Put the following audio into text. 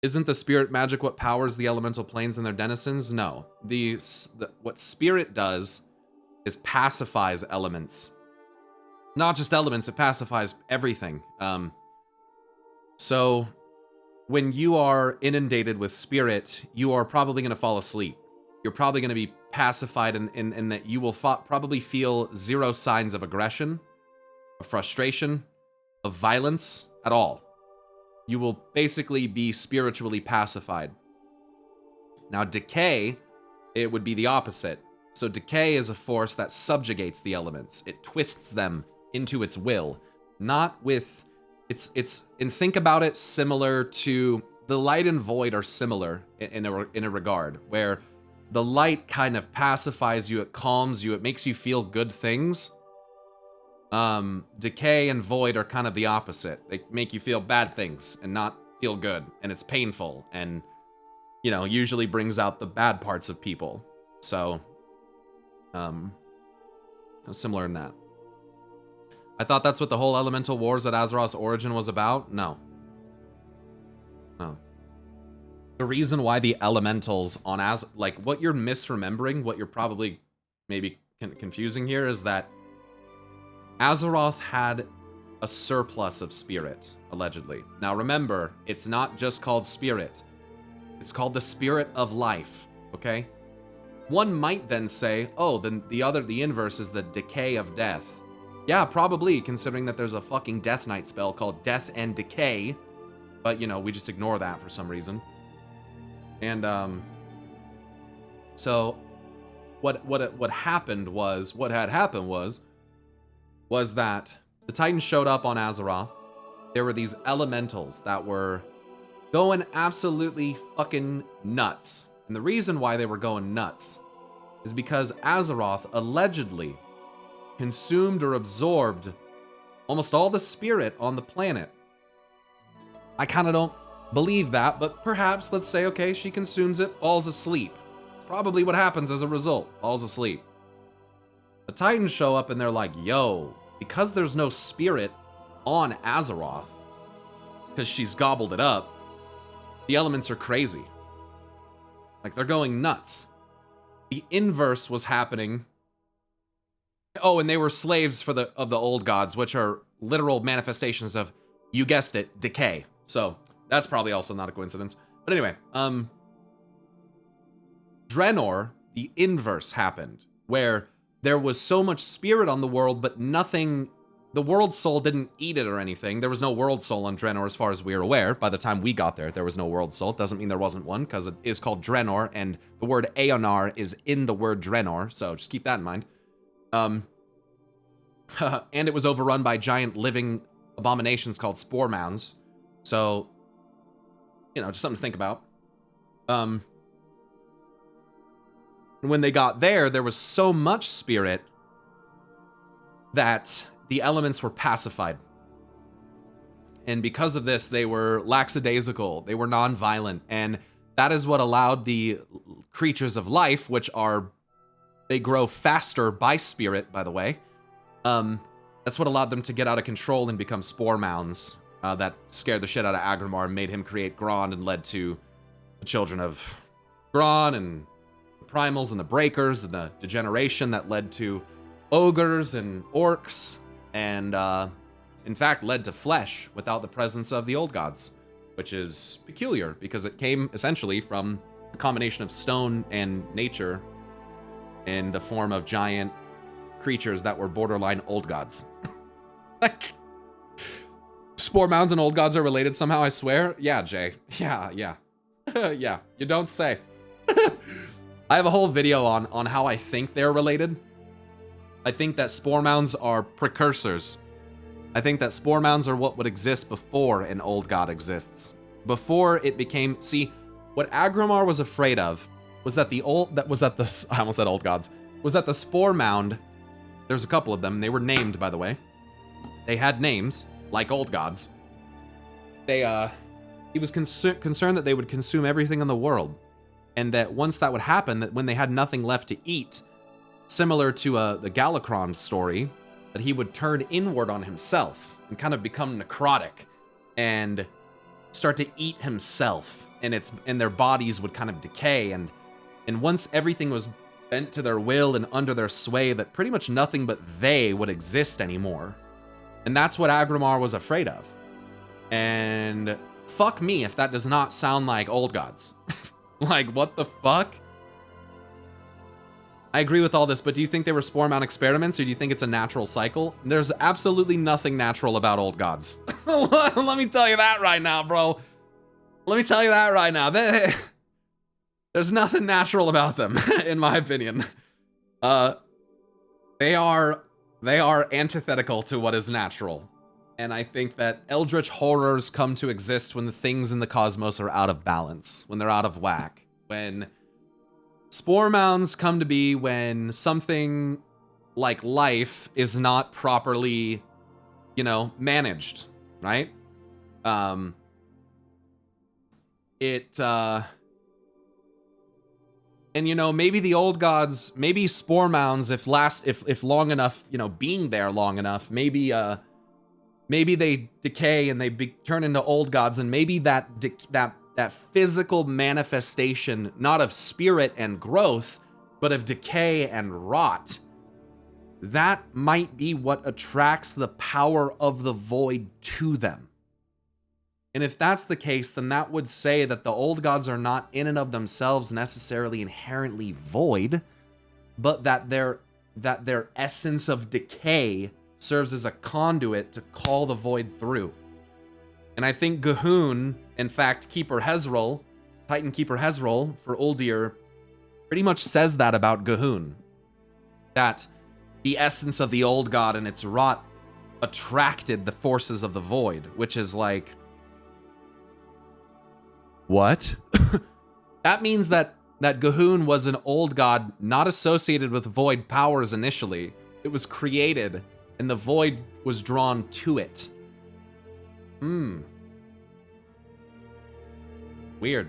Isn't the spirit magic what powers the elemental planes and their denizens? No. What spirit does is pacifies elements. Not just elements, it pacifies everything. So when you are inundated with spirit, you are probably going to fall asleep. You're probably going to be pacified in that you will probably feel zero signs of aggression, of frustration, of violence at all. You will basically be spiritually pacified. Now, decay, it would be the opposite. So decay is a force that subjugates the elements. It twists them into its will. Not with... And think about it similar to... The light and void are similar in a regard, where the light kind of pacifies you, it calms you, it makes you feel good things. Decay and void are kind of the opposite. They make you feel bad things and not feel good, and it's painful, and, you know, usually brings out the bad parts of people. So, similar in that. I thought that's what the whole Elemental Wars at Azeroth's origin was about? No. No. The reason why the elementals on like, what you're misremembering, what you're probably maybe confusing here is that Azeroth had a surplus of spirit, allegedly. Now remember, it's not just called spirit. It's called the spirit of life, okay? One might then say, oh, then the inverse is the decay of death. Yeah, probably, considering that there's a fucking Death Knight spell called Death and Decay. But, you know, we just ignore that for some reason. And, so, what had happened was that the Titans showed up on Azeroth. There were these elementals that were going absolutely fucking nuts. And the reason why they were going nuts is because Azeroth allegedly consumed or absorbed almost all the spirit on the planet. I kind of don't believe that, but perhaps, let's say, okay, she consumes it, falls asleep. Probably what happens as a result, falls asleep. The Titans show up and they're like, yo, because there's no spirit on Azeroth, because she's gobbled it up, the elements are crazy. Like, they're going nuts. The inverse was happening. Oh, and they were slaves of the old gods, which are literal manifestations of, you guessed it, decay. So that's probably also not a coincidence. But anyway, Draenor, the inverse happened, where there was so much spirit on the world, but nothing, the world soul didn't eat it or anything. There was no world soul on Draenor as far as we are aware. By the time we got there, there was no world soul. Doesn't mean there wasn't one, because it is called Draenor, and the word Aeonar is in the word Draenor, so just keep that in mind. And it was overrun by giant living abominations called SPORE MOUNDS. So, you know, just something to think about. When they got there, there was so much spirit that the elements were pacified. And because of this, they were lackadaisical, they were non-violent, and that is what allowed the creatures of life, which are, they grow faster by spirit, by the way. That's what allowed them to get out of control and become SPORE MOUNDS. That scared the shit out of Agrimar and made him create Grond and led to the children of Grond and the Primals and the Breakers and the degeneration that led to ogres and orcs and, in fact, led to flesh without the presence of the old gods, which is peculiar because it came essentially from the combination of stone and nature in the form of giant creatures that were borderline old gods. Like, SPORE MOUNDS and old gods are related somehow, I swear. Yeah, Jay. Yeah. Yeah, you don't say. I have a whole video on how I think they're related. I think that SPORE MOUNDS are precursors. I think that SPORE MOUNDS are what would exist before an old god exists. Before it became, see, what Agrimar was afraid of was that I almost said old gods, was that the SPORE MOUND, there's a couple of them, they were named, by the way. They had names, like old gods. He was concerned that they would consume everything in the world. And that once that would happen, that when they had nothing left to eat, similar to the Galakron story, that he would turn inward on himself and kind of become necrotic and start to eat himself and their bodies would kind of decay, and once everything was bent to their will and under their sway, that pretty much nothing but they would exist anymore. And that's what Agrimar was afraid of. And fuck me if that does not sound like old gods. Like, what the fuck? I agree with all this, but do you think they were spore mount experiments, or do you think it's a natural cycle? There's absolutely nothing natural about old gods. Let me tell you that right now, bro. Let me tell you that right now. There's nothing natural about them, in my opinion. They are antithetical to what is natural. And I think that eldritch horrors come to exist when the things in the cosmos are out of balance, when they're out of whack, when spore mounds come to be when something like life is not properly, you know, managed, right? And you know, maybe the old gods, maybe spore mounds, if long enough, you know, being there long enough, maybe they decay and they turn into old gods, and maybe that physical manifestation, not of spirit and growth, but of decay and rot, that might be what attracts the power of the void to them. And if that's the case, then that would say that the old gods are not in and of themselves necessarily inherently void, but that their essence of decay serves as a conduit to call the void through. And I think Gahun, in fact, Keeper Hezrol, Titan Keeper Hezrol for Uldir, pretty much says that about Gahun. That the essence of the old god and its rot attracted the forces of the void, which is like, what? That means that Gahun was an old god not associated with void powers initially. It was created, and the void was drawn to it. Weird.